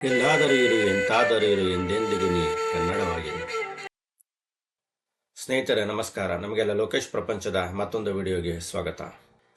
ಎಲ್ಲಾದರೂ ಇರು ಎಂತಾದರೂ ಇರು ಎಂದೆಂದಿಗೂ ನೀ ಕನ್ನಡವಾಗಿರು. ಸ್ನೇಹಿತರೆ ನಮಸ್ಕಾರ. ನಮಗೆಲ್ಲ ಲೋಕೇಶ್ ಪ್ರಪಂಚದ ಮತ್ತೊಂದು ವಿಡಿಯೋಗೆ ಸ್ವಾಗತ.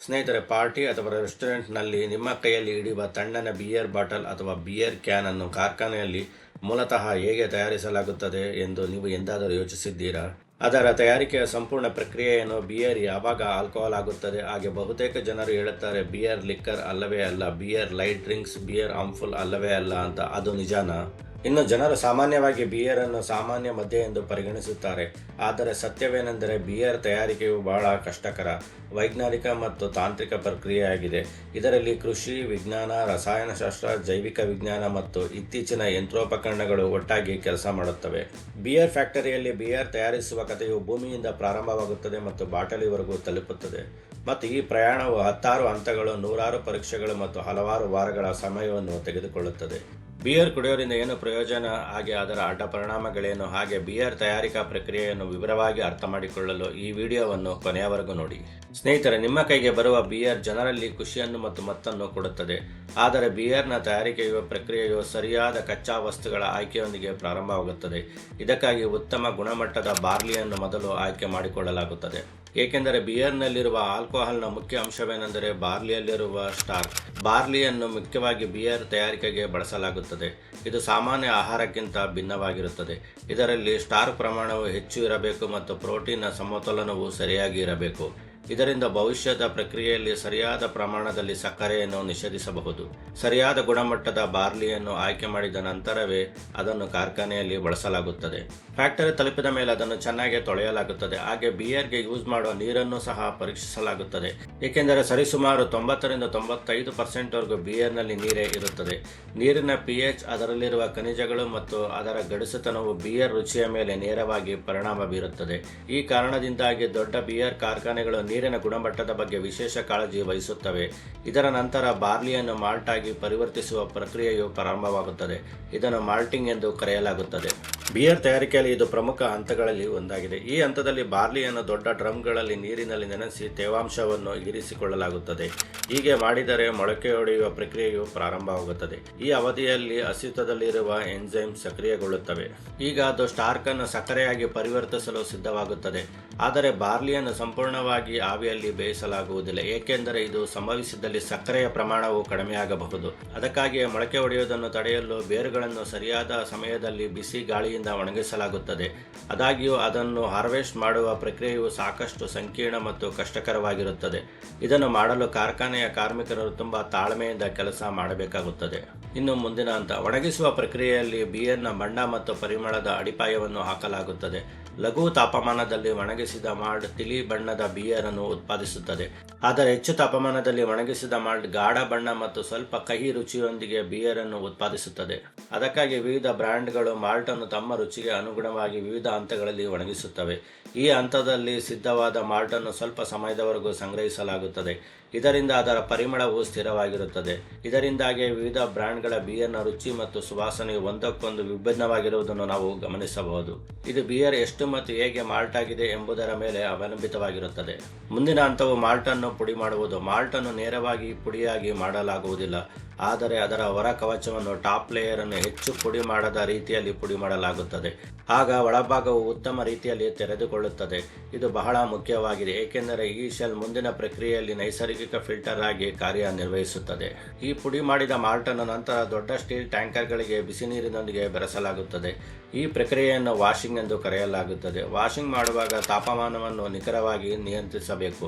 ಸ್ನೇಹಿತರೆ, ಪಾರ್ಟಿ ಅಥವಾ ರೆಸ್ಟೋರೆಂಟ್ನಲ್ಲಿ ನಿಮ್ಮ ಕೈಯಲ್ಲಿ ಹಿಡಿಯುವ ತಣ್ಣನ ಬಿಯರ್ ಬಾಟಲ್ ಅಥವಾ ಬಿಯರ್ ಕ್ಯಾನ್ ಅನ್ನು ಕಾರ್ಖಾನೆಯಲ್ಲಿ ಮೂಲತಃ ಹೇಗೆ ತಯಾರಿಸಲಾಗುತ್ತದೆ ಎಂದು ನೀವು ಎಂದಾದರೂ ಯೋಚಿಸಿದ್ದೀರಾ? ಅದರ ತಯಾರಿಕೆಯ ಸಂಪೂರ್ಣ ಪ್ರಕ್ರಿಯೆಯನ್ನು ಬಿಯರ್ ಯಾವಾಗ ಆಲ್ಕೋಹಾಲ್ ಆಗುತ್ತದೆ? ಹಾಗೆ ಬಹುತೇಕ ಜನರು ಹೇಳುತ್ತಾರೆ ಬಿಯರ್ ಲಿಕ್ಕರ್ ಅಲ್ಲವೇ ಅಲ್ಲ, beer light drinks, beer harmful ಅಲ್ಲವೇ ಅಲ್ಲ ಅಂತ. ಅದು ನಿಜಾನಾ? ಇನ್ನು ಜನರು ಸಾಮಾನ್ಯವಾಗಿ ಬಿಯರನ್ನು ಸಾಮಾನ್ಯ ಮದ್ಯ ಎಂದು ಪರಿಗಣಿಸುತ್ತಾರೆ. ಆದರೆ ಸತ್ಯವೇನೆಂದರೆ ಬಿಯರ್ ತಯಾರಿಕೆಯು ಬಹಳ ಕಷ್ಟಕರ, ವೈಜ್ಞಾನಿಕ ಮತ್ತು ತಾಂತ್ರಿಕ ಪ್ರಕ್ರಿಯೆಯಾಗಿದೆ. ಇದರಲ್ಲಿ ಕೃಷಿ ವಿಜ್ಞಾನ, ರಸಾಯನಶಾಸ್ತ್ರ, ಜೈವಿಕ ವಿಜ್ಞಾನ ಮತ್ತು ಇತ್ತೀಚಿನ ಯಂತ್ರೋಪಕರಣಗಳು ಒಟ್ಟಾಗಿ ಕೆಲಸ ಮಾಡುತ್ತವೆ. ಬಿಯರ್ ಫ್ಯಾಕ್ಟರಿಯಲ್ಲಿ ಬಿಯರ್ ತಯಾರಿಸುವ ಕಥೆಯು ಭೂಮಿಯಿಂದ ಪ್ರಾರಂಭವಾಗುತ್ತದೆ ಮತ್ತು ಬಾಟಲಿವರೆಗೂ ತಲುಪುತ್ತದೆ. ಮತ್ತು ಈ ಪ್ರಯಾಣವು 10 ಹಂತಗಳು, 100 ಪರೀಕ್ಷೆಗಳು ಮತ್ತು ಹಲವಾರು ವಾರಗಳ ಸಮಯವನ್ನು ತೆಗೆದುಕೊಳ್ಳುತ್ತದೆ. ಬಿಯರ್ ಕುಡಿಯೋದ್ರಿಂದ ಏನು ಪ್ರಯೋಜನ, ಹಾಗೆ ಅದರ ಅಡ್ಡ ಪರಿಣಾಮಗಳೇನು, ಹಾಗೆ ಬಿಯರ್ ತಯಾರಿಕಾ ಪ್ರಕ್ರಿಯೆಯನ್ನು ವಿವರವಾಗಿ ಅರ್ಥ ಮಾಡಿಕೊಳ್ಳಲು ಈ ವಿಡಿಯೋವನ್ನು ಕೊನೆಯವರೆಗೂ ನೋಡಿ. ಸ್ನೇಹಿತರೆ, ನಿಮ್ಮ ಕೈಗೆ ಬರುವ ಬಿಯರ್ ಜನರಲ್ಲಿ ಖುಷಿಯನ್ನು ಮತ್ತು ಮತ್ತನ್ನು ಕೊಡುತ್ತದೆ. ಆದರೆ ಬಿಯರ್ನ ತಯಾರಿಕೆಯ ಪ್ರಕ್ರಿಯೆಯು ಸರಿಯಾದ ಕಚ್ಚಾ ವಸ್ತುಗಳ ಆಯ್ಕೆಯೊಂದಿಗೆ ಪ್ರಾರಂಭವಾಗುತ್ತದೆ. ಇದಕ್ಕಾಗಿ ಉತ್ತಮ ಗುಣಮಟ್ಟದ ಬಾರ್ಲಿಯನ್ನು ಮೊದಲು ಆಯ್ಕೆ ಮಾಡಿಕೊಳ್ಳಲಾಗುತ್ತದೆ. ಏಕೆಂದರೆ ಬಿಯರ್ನಲ್ಲಿರುವ ಆಲ್ಕೋಹಾಲ್ನ ಮುಖ್ಯ ಅಂಶವೇನೆಂದರೆ ಬಾರ್ಲಿಯಲ್ಲಿರುವ ಸ್ಟಾರ್ಚ್. ಬಾರ್ಲಿಯನ್ನು ಮುಖ್ಯವಾಗಿ ಬಿಯರ್ ತಯಾರಿಕೆಗೆ ಬಳಸಲಾಗುತ್ತದೆ. ಇದು ಸಾಮಾನ್ಯ ಆಹಾರಕ್ಕಿಂತ ಭಿನ್ನವಾಗಿರುತ್ತದೆ. ಇದರಲ್ಲಿ ಸ್ಟಾರ್ಚ್ ಪ್ರಮಾಣವು ಹೆಚ್ಚು ಇರಬೇಕು ಮತ್ತು ಪ್ರೋಟೀನ್ನ ಸಮತೋಲನವು ಸರಿಯಾಗಿ ಇರಬೇಕು. ಇದರಿಂದ ಭವಿಷ್ಯದ ಪ್ರಕ್ರಿಯೆಯಲ್ಲಿ ಸರಿಯಾದ ಪ್ರಮಾಣದಲ್ಲಿ ಸಕ್ಕರೆಯನ್ನು ನಿಷೇಧಿಸಬಹುದು. ಸರಿಯಾದ ಗುಣಮಟ್ಟದ ಬಾರ್ಲಿಯನ್ನು ಆಯ್ಕೆ ಮಾಡಿದ ನಂತರವೇ ಅದನ್ನು ಕಾರ್ಖಾನೆಯಲ್ಲಿ ಬಳಸಲಾಗುತ್ತದೆ. ಫ್ಯಾಕ್ಟರಿ ತಲುಪಿದ ಮೇಲೆ ಅದನ್ನು ಚೆನ್ನಾಗಿ ತೊಳೆಯಲಾಗುತ್ತದೆ. ಹಾಗೆ ಬಿಯರ್ಗೆ ಯೂಸ್ ಮಾಡುವ ನೀರನ್ನು ಸಹ ಪರೀಕ್ಷಿಸಲಾಗುತ್ತದೆ. ಏಕೆಂದರೆ ಸರಿಸುಮಾರು 90ರಿಂದ 95% ಬಿಯರ್ನಲ್ಲಿ ನೀರೇ ಇರುತ್ತದೆ. ನೀರಿನ pH, ಅದರಲ್ಲಿರುವ ಖನಿಜಗಳು ಮತ್ತು ಅದರ ಗಡುಸುತನವು ಬಿಯರ್ ರುಚಿಯ ಮೇಲೆ ನೇರವಾಗಿ ಪರಿಣಾಮ ಬೀರುತ್ತದೆ. ಈ ಕಾರಣದಿಂದಾಗಿ ದೊಡ್ಡ ಬಿಯರ್ ಕಾರ್ಖಾನೆಗಳು ನೀರಿನ ಗುಣಮಟ್ಟದ ಬಗ್ಗೆ ವಿಶೇಷ ಕಾಳಜಿ ವಹಿಸುತ್ತವೆ. ಇದರ ನಂತರ ಬಾರ್ಲಿಯನ್ನು ಮಾಲ್ಟ್ ಆಗಿ ಪರಿವರ್ತಿಸುವ ಪ್ರಕ್ರಿಯೆಯು ಪ್ರಾರಂಭವಾಗುತ್ತದೆ. ಇದನ್ನು ಮಾಲ್ಟಿಂಗ್ ಎಂದು ಕರೆಯಲಾಗುತ್ತದೆ. ಬಿಯರ್ ತಯಾರಿಕೆಯಲ್ಲಿ ಇದು ಪ್ರಮುಖ ಹಂತಗಳಲ್ಲಿ ಒಂದಾಗಿದೆ. ಈ ಹಂತದಲ್ಲಿ ಬಾರ್ಲಿಯನ್ನು ದೊಡ್ಡ ಡ್ರಮ್ಗಳಲ್ಲಿ ನೀರಿನಲ್ಲಿ ನೆನೆಸಿ ತೇವಾಂಶವನ್ನು ಇರಿಸಿಕೊಳ್ಳಲಾಗುತ್ತದೆ. ಹೀಗೆ ಮಾಡಿದರೆ ಮೊಳಕೆಯೊಡೆಯುವ ಪ್ರಕ್ರಿಯೆಯು ಪ್ರಾರಂಭವಾಗುತ್ತದೆ. ಈ ಅವಧಿಯಲ್ಲಿ ಅಸ್ತಿತ್ವದಲ್ಲಿರುವ ಎನ್ಝೈಮ್ ಸಕ್ರಿಯಗೊಳ್ಳುತ್ತವೆ. ಈಗ ಅದು ಸ್ಟಾರ್ಚ್ ಅನ್ನು ಸಕ್ಕರೆಯಾಗಿ ಪರಿವರ್ತಿಸಲು ಸಿದ್ಧವಾಗುತ್ತದೆ. ಆದರೆ ಬಾರ್ಲಿಯನ್ನು ಸಂಪೂರ್ಣವಾಗಿ ಆವಿಯಲ್ಲಿ ಬೇಯಿಸಲಾಗುವುದಿಲ್ಲ, ಏಕೆಂದರೆ ಇದು ಸಂಭವಿಸಿದಲ್ಲಿ ಸಕ್ಕರೆಯ ಪ್ರಮಾಣವು ಕಡಿಮೆಯಾಗಬಹುದು. ಅದಕ್ಕಾಗಿಯೇ ಮೊಳಕೆ ಒಡೆಯುವುದನ್ನು ತಡೆಯಲು ಬೇರುಗಳನ್ನು ಸರಿಯಾದ ಸಮಯದಲ್ಲಿ ಬಿಸಿ ಗಾಳಿಯಿಂದ ಒಣಗಿಸಲಾಗುತ್ತದೆ. ಆದಾಗ್ಯೂ ಅದನ್ನು ಹಾರ್ವೆಸ್ಟ್ ಮಾಡುವ ಪ್ರಕ್ರಿಯೆಯು ಸಾಕಷ್ಟು ಸಂಕೀರ್ಣ ಮತ್ತು ಕಷ್ಟಕರವಾಗಿರುತ್ತದೆ. ಇದನ್ನು ಮಾಡಲು ಕಾರ್ಖಾನೆಯ ಕಾರ್ಮಿಕರು ತುಂಬಾ ತಾಳ್ಮೆಯಿಂದ ಕೆಲಸ ಮಾಡಬೇಕಾಗುತ್ತದೆ. ಇನ್ನು ಮುಂದಿನ ಹಂತ, ಒಣಗಿಸುವ ಪ್ರಕ್ರಿಯೆಯಲ್ಲಿ ಬಿಯರ್ನ ಬಣ್ಣ ಮತ್ತು ಪರಿಮಳದ ಅಡಿಪಾಯವನ್ನು ಹಾಕಲಾಗುತ್ತದೆ. ಲಘು ತಾಪಮಾನದಲ್ಲಿ ಒಣಗಿಸಿದ ಮಾಲ್ಟ್ ತಿಳಿ ಬಣ್ಣದ ಬಿಯರ್ ಅನ್ನು ಉತ್ಪಾದಿಸುತ್ತದೆ. ಆದರೆ ಹೆಚ್ಚು ತಾಪಮಾನದಲ್ಲಿ ಒಣಗಿಸಿದ ಮಾಲ್ಟ್ ಗಾಢ ಬಣ್ಣ ಮತ್ತು ಸ್ವಲ್ಪ ಕಹಿ ರುಚಿಯೊಂದಿಗೆ ಬಿಯರ್ ಅನ್ನು ಉತ್ಪಾದಿಸುತ್ತದೆ. ಅದಕ್ಕಾಗಿ ವಿವಿಧ ಬ್ರ್ಯಾಂಡ್ಗಳು ಮಾಲ್ಟ್ ಅನ್ನು ತಮ್ಮ ರುಚಿಗೆ ಅನುಗುಣವಾಗಿ ವಿವಿಧ ಹಂತಗಳಲ್ಲಿ ಒಣಗಿಸುತ್ತವೆ. ಈ ಹಂತದಲ್ಲಿ ಸಿದ್ಧವಾದ ಮಾಲ್ಟ್ ಅನ್ನು ಸ್ವಲ್ಪ ಸಮಯದವರೆಗೂ ಸಂಗ್ರಹಿಸಲಾಗುತ್ತದೆ. ಇದರಿಂದ ಅದರ ಪರಿಮಳವು ಸ್ಥಿರವಾಗಿರುತ್ತದೆ. ಇದರಿಂದಾಗಿ ವಿವಿಧ ಬ್ರ್ಯಾಂಡ್ಗಳ ಬಿಯರ್ನ ರುಚಿ ಮತ್ತು ಸುವಾಸನೆಯು ಒಂದಕ್ಕೊಂದು ವಿಭಿನ್ನವಾಗಿರುವುದನ್ನು ನಾವು ಗಮನಿಸಬಹುದು. ಇದು ಬಿಯರ್ ಎಷ್ಟು ಮತ್ತು ಹೇಗೆ ಮಾಲ್ಟ್ ಆಗಿದೆ ಎಂಬುದರ ಮೇಲೆ ಅವಲಂಬಿತವಾಗಿರುತ್ತದೆ. ಮುಂದಿನ ಹಂತವು ಮಾಲ್ಟ್ ಅನ್ನು ಪುಡಿ ಮಾಡುವುದು. ಮಾಲ್ಟ್ ಅನ್ನು ನೇರವಾಗಿ ಪುಡಿಯಾಗಿ ಮಾಡಲಾಗುವುದಿಲ್ಲ, ಆದರೆ ಅದರ ಹೊರ ಕವಚವನ್ನು, ಟಾಪ್ ಲೇಯರ್ ಅನ್ನು ಹೆಚ್ಚು ಪುಡಿ ಮಾಡದ ರೀತಿಯಲ್ಲಿ ಪುಡಿ ಮಾಡಲಾಗುತ್ತದೆ. ಆಗ ಒಳಭಾಗವು ಉತ್ತಮ ರೀತಿಯಲ್ಲಿ ತೆರೆದುಕೊಳ್ಳುತ್ತದೆ. ಇದು ಬಹಳ ಮುಖ್ಯವಾಗಿದೆ, ಏಕೆಂದರೆ ಈ ಶೆಲ್ ಮುಂದಿನ ಪ್ರಕ್ರಿಯೆಯಲ್ಲಿ ನೈಸರ್ಗಿಕ ಫಿಲ್ಟರ್ ಆಗಿ ಕಾರ್ಯನಿರ್ವಹಿಸುತ್ತದೆ. ಈ ಪುಡಿ ಮಾಡಿದ ಮಾಲ್ಟ್ ಅನ್ನು ನಂತರ ದೊಡ್ಡ ಸ್ಟೀಲ್ ಟ್ಯಾಂಕರ್ಗಳಿಗೆ ಬಿಸಿ ನೀರಿನೊಂದಿಗೆ ಬೆರೆಸಲಾಗುತ್ತದೆ. ಈ ಪ್ರಕ್ರಿಯೆಯನ್ನು ವಾಷಿಂಗ್ ಎಂದು ಕರೆಯಲಾಗುತ್ತದೆ. ವಾಷಿಂಗ್ ಮಾಡುವಾಗ ತಾಪಮಾನವನ್ನು ನಿಖರವಾಗಿ ನಿಯಂತ್ರಿಸಬೇಕು,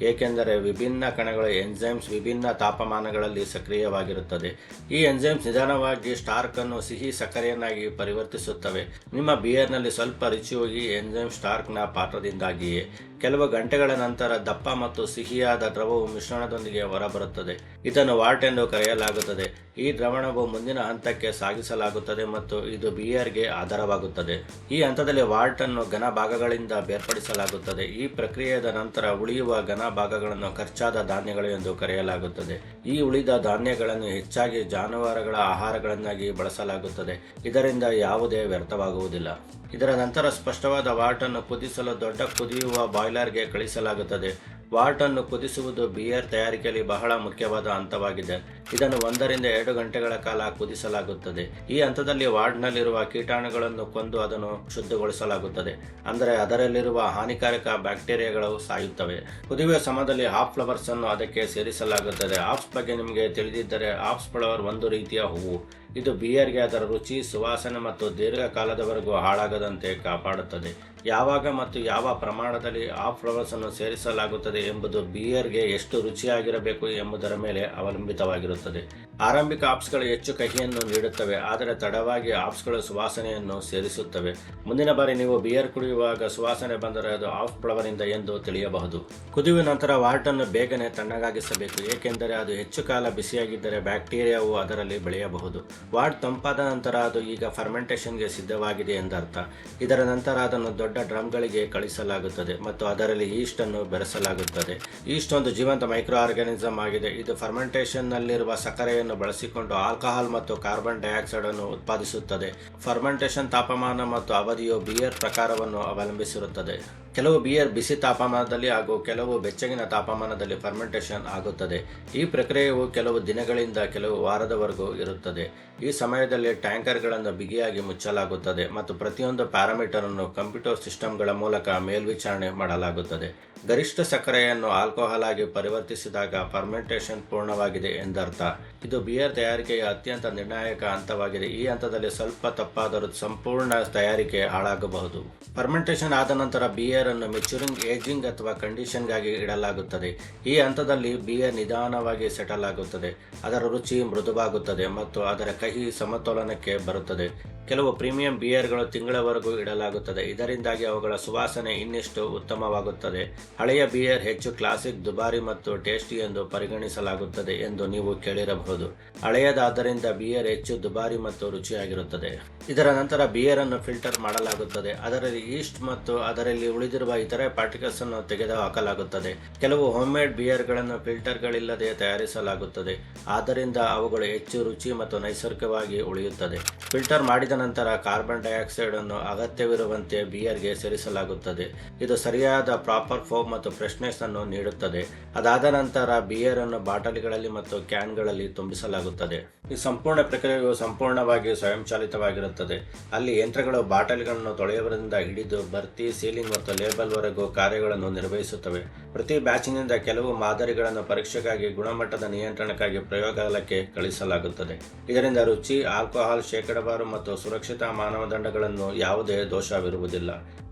ಏಕೆಂದರೆ ವಿಭಿನ್ನ ಕಣಗಳ ಎನ್ಝೈಮ್ಸ್ ವಿಭಿನ್ನ ತಾಪಮಾನಗಳಲ್ಲಿ ಸಕ್ರಿಯವಾಗಿರುತ್ತದೆ. ಈ ಎನ್ಝೈಮ್ಸ್ ನಿಧಾನವಾಗಿ ಸ್ಟಾರ್ಚ್ ಅನ್ನು ಸಿಹಿ ಸಕ್ಕರೆಯನ್ನಾಗಿ ಪರಿವರ್ತಿಸುತ್ತವೆ. ನಿಮ್ಮ ಬಿಯರ್ನಲ್ಲಿ ಸ್ವಲ್ಪ ರುಚಿಯು ಈ ಎನ್ಝೈಮ್ ಸ್ಟಾರ್ಚ್ನ ಪಾತ್ರದಿಂದಾಗಿಯೇ. ಕೆಲವು ಗಂಟೆಗಳ ನಂತರ ದಪ್ಪ ಮತ್ತು ಸಿಹಿಯಾದ ದ್ರವವು ಮಿಶ್ರಣದೊಂದಿಗೆ ಹೊರಬರುತ್ತದೆ. ಇದನ್ನು ವಾಲ್ಟ್ ಎಂದು ಕರೆಯಲಾಗುತ್ತದೆ. ಈ ದ್ರಾವಣವು ಮುಂದಿನ ಹಂತಕ್ಕೆ ಸಾಗಿಸಲಾಗುತ್ತದೆ ಮತ್ತು ಇದು ಬಿಯರ್ಗೆ ಆಧಾರವಾಗುತ್ತದೆ. ಈ ಹಂತದಲ್ಲಿ ವಾಲ್ಟ್ ಅನ್ನು ಘನ ಭಾಗಗಳಿಂದ ಬೇರ್ಪಡಿಸಲಾಗುತ್ತದೆ. ಈ ಪ್ರಕ್ರಿಯೆಯ ನಂತರ ಉಳಿಯುವ ಘನ ಭಾಗಗಳನ್ನು ಕಚ್ಚಾದ ಧಾನ್ಯಗಳು ಎಂದು ಕರೆಯಲಾಗುತ್ತದೆ. ಈ ಉಳಿದ ಧಾನ್ಯಗಳನ್ನು ಹೆಚ್ಚಾಗಿ ಜಾನುವಾರುಗಳ ಆಹಾರಗಳನ್ನಾಗಿ ಬಳಸಲಾಗುತ್ತದೆ. ಇದರಿಂದ ಯಾವುದೇ ವ್ಯರ್ಥವಾಗುವುದಿಲ್ಲ. ಇದರ ನಂತರ ಸ್ಪಷ್ಟವಾದ ವಾಲ್ಟ್ ಅನ್ನು ಕುದಿಸಲು ದೊಡ್ಡ ಕುದಿಯುವ ಬಾಯ್ಲರ್ಗೆ ಕಳಿಸಲಾಗುತ್ತದೆ. ವಾಲ್ಟ್ ಅನ್ನು ಕುದಿಸುವುದು ಬಿಯರ್ ತಯಾರಿಕೆಯಲ್ಲಿ ಬಹಳ ಮುಖ್ಯವಾದ ಹಂತವಾಗಿದೆ. ಇದನ್ನು 1 ರಿಂದ 2 ಗಂಟೆಗಳ ಕಾಲ ಕುದಿಸಲಾಗುತ್ತದೆ. ಈ ಹಂತದಲ್ಲಿ ವಾಲ್ಟ್ನಲ್ಲಿರುವ ಕೀಟಾಣುಗಳನ್ನು ಕೊಂದು ಅದನ್ನು ಶುದ್ಧಗೊಳಿಸಲಾಗುತ್ತದೆ. ಅಂದರೆ ಅದರಲ್ಲಿರುವ ಹಾನಿಕಾರಕ ಬ್ಯಾಕ್ಟೀರಿಯಾಗಳು ಸಾಯುತ್ತವೆ. ಕುದಿಯುವ ಸಮಯದಲ್ಲಿ ಹಾಪ್ ಫ್ಲವರ್ಸ್ ಅನ್ನು ಅದಕ್ಕೆ ಸೇರಿಸಲಾಗುತ್ತದೆ. ಹಾಪ್ಸ್ ಬಗ್ಗೆ ನಿಮಗೆ ತಿಳಿದಿದ್ದರೆ, ಹಾಪ್ಸ್ ಫ್ಲವರ್ ಒಂದು ರೀತಿಯ ಹೂವು. ಇದು ಬಿಯರ್ಗೆ ಅದರ ರುಚಿ, ಸುವಾಸನೆ ಮತ್ತು ದೀರ್ಘಕಾಲದವರೆಗೂ ಹಾಳಾಗದಂತೆ ಕಾಪಾಡುತ್ತದೆ. ಯಾವಾಗ ಮತ್ತು ಯಾವ ಪ್ರಮಾಣದಲ್ಲಿ ಹಾಪ್ ಫ್ಲವರ್ಸ್ ಅನ್ನು ಸೇರಿಸಲಾಗುತ್ತದೆ ಎಂಬುದು ಬಿಯರ್ಗೆ ಎಷ್ಟು ರುಚಿಯಾಗಿರಬೇಕು ಎಂಬುದರ ಮೇಲೆ ಅವಲಂಬಿತವಾಗಿರುತ್ತದೆ. ಆರಂಭಿಕ ಹಾಪ್ಸ್ಗಳು ಹೆಚ್ಚು ಕಹಿಯನ್ನು ನೀಡುತ್ತವೆ, ಆದರೆ ತಡವಾಗಿ ಹಾಪ್ಸ್ಗಳು ಸುವಾಸನೆಯನ್ನು ಸೇರಿಸುತ್ತವೆ. ಮುಂದಿನ ಬಾರಿ ನೀವು ಬಿಯರ್ ಕುಡಿಯುವಾಗ ಸುವಾಸನೆ ಬಂದರೆ ಅದು ಹಾಪ್ ಫ್ಲವರ್ ಇಂದ ಎಂದು ತಿಳಿಯಬಹುದು. ಕುದಿಯುವ ನಂತರ ವಾಲ್ಟ್ ಅನ್ನು ಬೇಗನೆ ತಣ್ಣಗಾಗಿಸಬೇಕು, ಏಕೆಂದರೆ ಅದು ಹೆಚ್ಚು ಕಾಲ ಬಿಸಿಯಾಗಿದ್ದರೆ ಬ್ಯಾಕ್ಟೀರಿಯಾವು ಅದರಲ್ಲಿ ಬೆಳೆಯಬಹುದು. ವಾಲ್ಟ್ ತಂಪಾದ ನಂತರ ಅದು ಈಗ ಫರ್ಮೆಂಟೇಷನ್ಗೆ ಸಿದ್ಧವಾಗಿದೆ ಎಂದರ್ಥ. ಇದರ ನಂತರ ಅದನ್ನು ದೊಡ್ಡ ಡ್ರಮ್ಗಳಿಗೆ ಕಳಿಸಲಾಗುತ್ತದೆ ಮತ್ತು ಅದರಲ್ಲಿ ಈಸ್ಟ್ ಅನ್ನು ಬೆರೆಸಲಾಗುತ್ತದೆ. ಈಸ್ಟ್ ಒಂದು ಜೀವಂತ ಮೈಕ್ರೋ ಆರ್ಗಾನಿಸಮ್ ಆಗಿದೆ. ಇದು ಫರ್ಮೆಂಟೇಷನ್ ನಲ್ಲಿರುವ ಸಕ್ಕರೆಯನ್ನು ಬಳಸಿಕೊಂಡು ಆಲ್ಕಹಾಲ್ ಮತ್ತು ಕಾರ್ಬನ್ ಡೈಆಕ್ಸೈಡ್ ಅನ್ನು ಉತ್ಪಾದಿಸುತ್ತದೆ. ಫರ್ಮೆಂಟೇಷನ್ ತಾಪಮಾನ ಮತ್ತು ಅವಧಿಯು ಬಿಯರ್ ಪ್ರಕಾರವನ್ನು ಅವಲಂಬಿಸಿರುತ್ತದೆ. ಕೆಲವು ಬಿಯರ್ ಬಿಸಿ ತಾಪಮಾನದಲ್ಲಿ ಹಾಗೂ ಕೆಲವು ಬೆಚ್ಚಗಿನ ತಾಪಮಾನದಲ್ಲಿ ಫರ್ಮೆಂಟೇಷನ್ ಆಗುತ್ತದೆ. ಈ ಪ್ರಕ್ರಿಯೆಯು ಕೆಲವು ದಿನಗಳಿಂದ ಕೆಲವು ವಾರದವರೆಗೂ ಇರುತ್ತದೆ. ಈ ಸಮಯದಲ್ಲಿ ಟ್ಯಾಂಕರ್ಗಳನ್ನು ಬಿಗಿಯಾಗಿ ಮುಚ್ಚಲಾಗುತ್ತದೆ ಮತ್ತು ಪ್ರತಿಯೊಂದು ಪ್ಯಾರಾಮೀಟರ್ ಅನ್ನು ಕಂಪ್ಯೂಟರ್ ಸಿಸ್ಟಮ್ಗಳ ಮೂಲಕ ಮೇಲ್ವಿಚಾರಣೆ ಮಾಡಲಾಗುತ್ತದೆ. ಗರಿಷ್ಠ ಸಕ್ಕರೆಯನ್ನು ಆಲ್ಕೋಹಾಲ್ ಆಗಿ ಪರಿವರ್ತಿಸಿದಾಗ ಫರ್ಮೆಂಟೇಷನ್ ಪೂರ್ಣವಾಗಿದೆ ಎಂದರ್ಥ. ಇದು ಬಿಯರ್ ತಯಾರಿಕೆಯ ಅತ್ಯಂತ ನಿರ್ಣಾಯಕ ಹಂತವಾಗಿದೆ. ಈ ಹಂತದಲ್ಲಿ ಸ್ವಲ್ಪ ತಪ್ಪಾದರೂ ಸಂಪೂರ್ಣ ತಯಾರಿಕೆ ಹಾಳಾಗಬಹುದು. ಫರ್ಮೆಂಟೇಷನ್ ಆದ ನಂತರ ಬಿಯರ್ ಅನ್ನು ಮೆಚೂರಿಂಗ್, ಏಜಿಂಗ್ ಅಥವಾ ಕಂಡೀಷನ್ಗಾಗಿ ಇಡಲಾಗುತ್ತದೆ. ಈ ಹಂತದಲ್ಲಿ ಬಿಯರ್ ನಿಧಾನವಾಗಿ ಸೆಟಲ್ ಆಗುತ್ತದೆ, ಅದರ ರುಚಿ ಮೃದುವಾಗುತ್ತದೆ ಮತ್ತು ಅದರ ಕಹಿ ಸಮತೋಲನಕ್ಕೆ ಬರುತ್ತದೆ. ಕೆಲವು ಪ್ರೀಮಿಯಂ ಬಿಯರ್ಗಳು ತಿಂಗಳವರೆಗೂ ಇಡಲಾಗುತ್ತದೆ, ಇದರಿಂದಾಗಿ ಅವುಗಳ ಸುವಾಸನೆ ಇನ್ನಷ್ಟು ಉತ್ತಮವಾಗುತ್ತದೆ. ಹಳೆಯ ಬಿಯರ್ ಹೆಚ್ಚು ಕ್ಲಾಸಿಕ್, ದುಬಾರಿ ಮತ್ತು ಟೇಸ್ಟಿ ಎಂದು ಪರಿಗಣಿಸಲಾಗುತ್ತದೆ ಎಂದು ನೀವು ಕೇಳಿರಬಹುದು. ಹಳೆಯದಾದ್ದರಿಂದ ಬಿಯರ್ ಹೆಚ್ಚು ದುಬಾರಿ ಮತ್ತು ರುಚಿಯಾಗಿರುತ್ತದೆ. ಇದರ ನಂತರ ಬಿಯರ್ ಅನ್ನು ಫಿಲ್ಟರ್ ಮಾಡಲಾಗುತ್ತದೆ. ಅದರಲ್ಲಿ ಈಸ್ಟ್ ಮತ್ತು ಅದರಲ್ಲಿ ಉಳಿದಿರುವ ಇತರೆ ಪಾರ್ಟಿಕಲ್ಸ್ ಅನ್ನು ತೆಗೆದುಹಾಕಲಾಗುತ್ತದೆ. ಕೆಲವು ಹೋಮ್ಮೇಡ್ ಬಿಯರ್ಗಳನ್ನು ಫಿಲ್ಟರ್ಗಳಿಲ್ಲದೆ ತಯಾರಿಸಲಾಗುತ್ತದೆ, ಆದ್ದರಿಂದ ಅವುಗಳು ಹೆಚ್ಚು ರುಚಿ ಮತ್ತು ನೈಸರ್ಗಿಕವಾಗಿ ಉಳಿಯುತ್ತದೆ. ಫಿಲ್ಟರ್ ಮಾಡಿದ ನಂತರ ಕಾರ್ಬನ್ ಡೈಆಕ್ಸೈಡ್ ಅನ್ನು ಅಗತ್ಯವಿರುವಂತೆ ಬಿಯರ್ಗೆ ಸೇರಿಸಲಾಗುತ್ತದೆ. ಇದು ಸರಿಯಾದ ಪ್ರಾಪರ್ ಫೋಮ್ ಮತ್ತು ಫ್ರೆಶ್ನೆಸ್ ಅನ್ನು ನೀಡುತ್ತದೆ. ಅದಾದ ನಂತರ ಬಿಯರ್ ಅನ್ನು ಬಾಟಲಿಗಳಲ್ಲಿ ಮತ್ತು ಕ್ಯಾನ್ಗಳಲ್ಲಿ ತುಂಬಿಸಲಾಗುತ್ತದೆ. ಈ ಸಂಪೂರ್ಣ ಪ್ರಕ್ರಿಯೆಯು ಸಂಪೂರ್ಣವಾಗಿ ಸ್ವಯಂಚಾಲಿತವಾಗಿರುತ್ತದೆ. ಅಲ್ಲಿ ಯಂತ್ರಗಳು ಬಾಟಲಿಗಳನ್ನು ತೊಳೆಯುವುದರಿಂದ ಹಿಡಿದು ಭರ್ತಿ, ಸೀಲಿಂಗ್ ಮತ್ತು ಲೇಬಲ್ ವರೆಗೂ ಕಾರ್ಯಗಳನ್ನು ನಿರ್ವಹಿಸುತ್ತವೆ. ಪ್ರತಿ ಬ್ಯಾಚಿನಿಂದ ಕೆಲವು ಮಾದರಿಗಳನ್ನು ಪರೀಕ್ಷೆಗಾಗಿ ಗುಣಮಟ್ಟದ ನಿಯಂತ್ರಣಕ್ಕಾಗಿ ಪ್ರಯೋಗಾಲಯಕ್ಕೆ ಕಳಿಸಲಾಗುತ್ತದೆ. ಇದರಿಂದ ರುಚಿ, ಆಲ್ಕೋಹಾಲ್ ಶೇಕಡಾವಾರು ಮತ್ತು ಸುರಕ್ಷಿತ ಮಾನದಂಡಗಳನ್ನು ಯಾವುದೇ ದೋಷವಿರುವುದಿಲ್ಲ.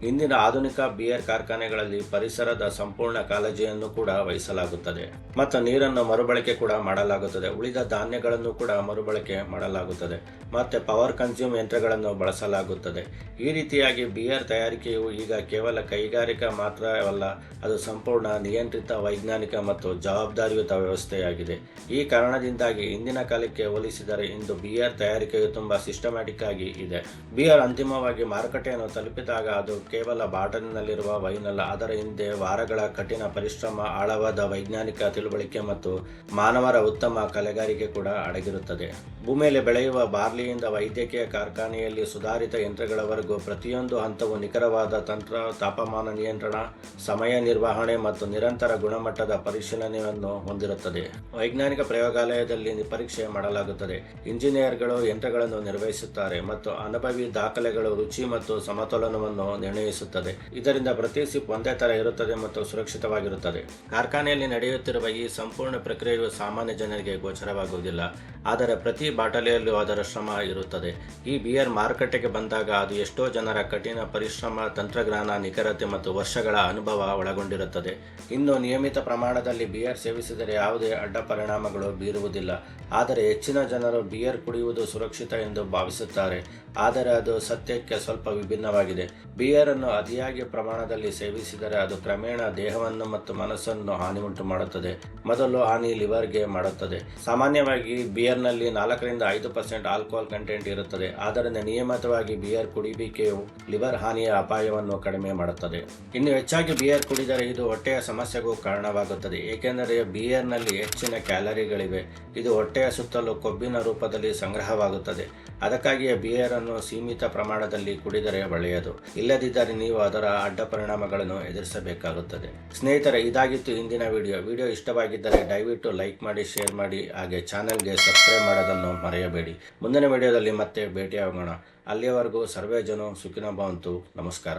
ಇಂದಿನ ಆಧುನಿಕ ಬಿಯರ್ ಕಾರ್ಖಾನೆಗಳಲ್ಲಿ ಪರಿಸರದ ಸಂಪೂರ್ಣ ಕಾಳಜಿಯನ್ನು ಕೂಡ ವಹಿಸಲಾಗುತ್ತದೆ ಮತ್ತು ನೀರನ್ನು ಮರುಬಳಕೆ ಕೂಡ ಮಾಡಲಾಗುತ್ತದೆ. ಉಳಿದ ಧಾನ್ಯಗಳನ್ನು ಕೂಡ ಮರುಬಳಕೆ ಮಾಡಲಾಗುತ್ತದೆ ಮತ್ತು ಪವರ್ ಕನ್ಸ್ಯೂಮ್ ಯಂತ್ರಗಳನ್ನು ಬಳಸಲಾಗುತ್ತದೆ. ಈ ರೀತಿಯಾಗಿ ಬಿಯರ್ ತಯಾರಿಕೆಯು ಈಗ ಕೇವಲ ಕೈಗಾರಿಕಾ ಮಾತ್ರವಲ್ಲ, ಅದು ಸಂಪೂರ್ಣ ನಿಯಂತ್ರಿತ, ವೈಜ್ಞಾನಿಕ ಮತ್ತು ಜವಾಬ್ದಾರಿಯುತ ವ್ಯವಸ್ಥೆಯಾಗಿದೆ. ಈ ಕಾರಣದಿಂದಾಗಿ ಇಂದಿನ ಕಾಲಕ್ಕೆ ಹೋಲಿಸಿದರೆ ಇಂದು ಬಿಯರ್ ತಯಾರಿಕೆಯು ತುಂಬಾ ಸಿಸ್ಟಮ್ಯಾಟಿಕ್ ಆಗಿ ಇದೆ. ಬಿಯರ್ ಅಂತಿಮವಾಗಿ ಮಾರುಕಟ್ಟೆಯನ್ನು ತಲುಪಿದಾಗ ಅದು ಕೇವಲ ಬಾಟಲಿನಲ್ಲಿರುವ ವೈನ್ ಅಲ್ಲ, ಅದರ ಹಿಂದೆ ವಾರಗಳ ಕಠಿಣ ಪರಿಶ್ರಮ, ಆಳವಾದ ವೈಜ್ಞಾನಿಕ ತಿಳುವಳಿಕೆ ಮತ್ತು ಮಾನವರ ಉತ್ತಮ ಕಲೆಗಾರಿಕೆ ಕೂಡ ಅಡಗಿರುತ್ತದೆ. ಭೂಮಿಯಲ್ಲಿ ಬೆಳೆಯುವ ಬಾರ್ಲಿಯಿಂದ ವೈದ್ಯಕೀಯ ಕಾರ್ಖಾನೆಯಲ್ಲಿ ಸುಧಾರಿತ ಯಂತ್ರಗಳವರೆಗೂ ಪ್ರತಿಯೊಂದು ಹಂತವು ನಿಖರವಾದ ತಂತ್ರ, ತಾಪಮಾನ ನಿಯಂತ್ರಣ, ಸಮಯ ನಿರ್ವಹಣೆ ಮತ್ತು ನಿರಂತರ ಗುಣಮಟ್ಟದ ಪರಿಶೀಲನೆಯನ್ನು ಹೊಂದಿರುತ್ತದೆ. ವೈಜ್ಞಾನಿಕ ಪ್ರಯೋಗಾಲಯದಲ್ಲಿ ಪರೀಕ್ಷೆ ಮಾಡಲಾಗುತ್ತದೆ, ಇಂಜಿನಿಯರ್ಗಳು ಯಂತ್ರಗಳನ್ನು ನಿರ್ವಹಿಸುತ್ತಾರೆ ಮತ್ತು ಅನುಭವಿ ದಾಖಲೆಗಳು ರುಚಿ ಮತ್ತು ಸಮತೋಲನವನ್ನು ನಿರ್ಣಯಿಸುತ್ತದೆ. ಇದರಿಂದ ಪ್ರತಿ ಸಿಪ್ ಒಂದೇ ತರ ಇರುತ್ತದೆ ಮತ್ತು ಸುರಕ್ಷಿತವಾಗಿರುತ್ತದೆ. ಕಾರ್ಖಾನೆಯಲ್ಲಿ ನಡೆಯುತ್ತಿರುವ ಈ ಸಂಪೂರ್ಣ ಪ್ರಕ್ರಿಯೆಯು ಸಾಮಾನ್ಯ ಜನರಿಗೆ ಗೋಚರವಾಗುವುದಿಲ್ಲ, ಆದರೆ ಪ್ರತಿ ಬಾಟಲಿಯಲ್ಲೂ ಅದರ ಶ್ರಮ ಇರುತ್ತದೆ. ಈ ಬಿಯರ್ ಮಾರುಕಟ್ಟೆಗೆ ಬಂದಾಗ ಅದು ಎಷ್ಟೋ ಜನರ ಕಠಿಣ ಪರಿಶ್ರಮ, ತಂತ್ರಜ್ಞಾನ, ನಿಖರತೆ ಮತ್ತು ವರ್ಷಗಳ ಅನುಭವ ಒಳಗೊಂಡಿರುತ್ತದೆ. ಇನ್ನು ನಿಯಮಿತ ಪ್ರಮಾಣದಲ್ಲಿ ಬಿಯರ್ ಸೇವಿಸಿದರೆ ಯಾವುದೇ ಅಡ್ಡ ಪರಿಣಾಮಗಳು ಬೀರುವುದಿಲ್ಲ, ಆದರೆ ಹೆಚ್ಚಿನ ಜನರು ಬಿಯರ್ ಕುಡಿಯುವುದು ಸುರಕ್ಷಿತ ಎಂದು ಭಾವಿಸುತ್ತಾರೆ, ಆದರೆ ಅದು ಸತ್ಯಕ್ಕೆ ಸ್ವಲ್ಪ ವಿಭಿನ್ನವಾಗಿದೆ. ಬಿಯರ್ ಅನ್ನು ಅತಿಯಾಗಿ ಪ್ರಮಾಣದಲ್ಲಿ ಸೇವಿಸಿದರೆ ಅದು ಕ್ರಮೇಣ ದೇಹವನ್ನು ಮತ್ತು ಮನಸ್ಸನ್ನು ಹಾನಿ ಉಂಟು ಮಾಡುತ್ತದೆ. ಮೊದಲು ಹಾನಿ ಲಿವರ್ಗೆ ಮಾಡುತ್ತದೆ. ಸಾಮಾನ್ಯವಾಗಿ ಬಿಯರ್ನಲ್ಲಿ 4 ರಿಂದ 5% ಆಲ್ಕೋಹಾಲ್ ಕಂಟೆಂಟ್ ಇರುತ್ತದೆ, ಆದ್ದರಿಂದ ನಿಯಮಿತವಾಗಿ ಬಿಯರ್ ಕುಡಿಯುವಿಕೆಯು ಲಿವರ್ ಹಾನಿಯ ಅಪಾಯವನ್ನು ಕಡಿಮೆ ಮಾಡುತ್ತದೆ. ಇನ್ನು ಹೆಚ್ಚಾಗಿ ಬಿಯರ್ ಕುಡಿದರೆ ಇದು ಹೊಟ್ಟೆಯ ಸಮಸ್ಯೆಗೂ ಕಾರಣವಾಗುತ್ತದೆ, ಏಕೆಂದರೆ ಬಿಯರ್ನಲ್ಲಿ ಹೆಚ್ಚಿನ ಕ್ಯಾಲರಿಗಳಿವೆ. ಇದು ಹೊಟ್ಟೆಯ ಸುತ್ತಲೂ ಕೊಬ್ಬಿನ ರೂಪದಲ್ಲಿ ಸಂಗ್ರಹವಾಗುತ್ತದೆ. ಅದಕ್ಕಾಗಿಯೇ ಬಿಯರನ್ನು ಸೀಮಿತ ಪ್ರಮಾಣದಲ್ಲಿ ಕುಡಿದರೆ ಒಳ್ಳೆಯದು. ಇಲ್ಲದಿದ್ದರೆ ನೀವು ಅದರ ಅಡ್ಡ ಪರಿಣಾಮಗಳನ್ನು ಎದುರಿಸಬೇಕಾಗುತ್ತದೆ. ಸ್ನೇಹಿತರೆ, ಇದಾಗಿತ್ತು ಇಂದಿನ ವಿಡಿಯೋ ಇಷ್ಟವಾಗಿದ್ದರೆ ದಯವಿಟ್ಟು ಲೈಕ್ ಮಾಡಿ, ಶೇರ್ ಮಾಡಿ, ಹಾಗೆ ಚಾನೆಲ್ಗೆ ಸಬ್ಸ್ಕ್ರೈಬ್ ಮಾಡೋದನ್ನು ಮರೆಯಬೇಡಿ. ಮುಂದಿನ ವಿಡಿಯೋದಲ್ಲಿ ಮತ್ತೆ ಭೇಟಿಯಾಗೋಣ. ಅಲ್ಲಿಯವರೆಗೂ ಸರ್ವೇ ಜನೋ ಸುಖಿನೋ ಭವಂತು. ನಮಸ್ಕಾರ.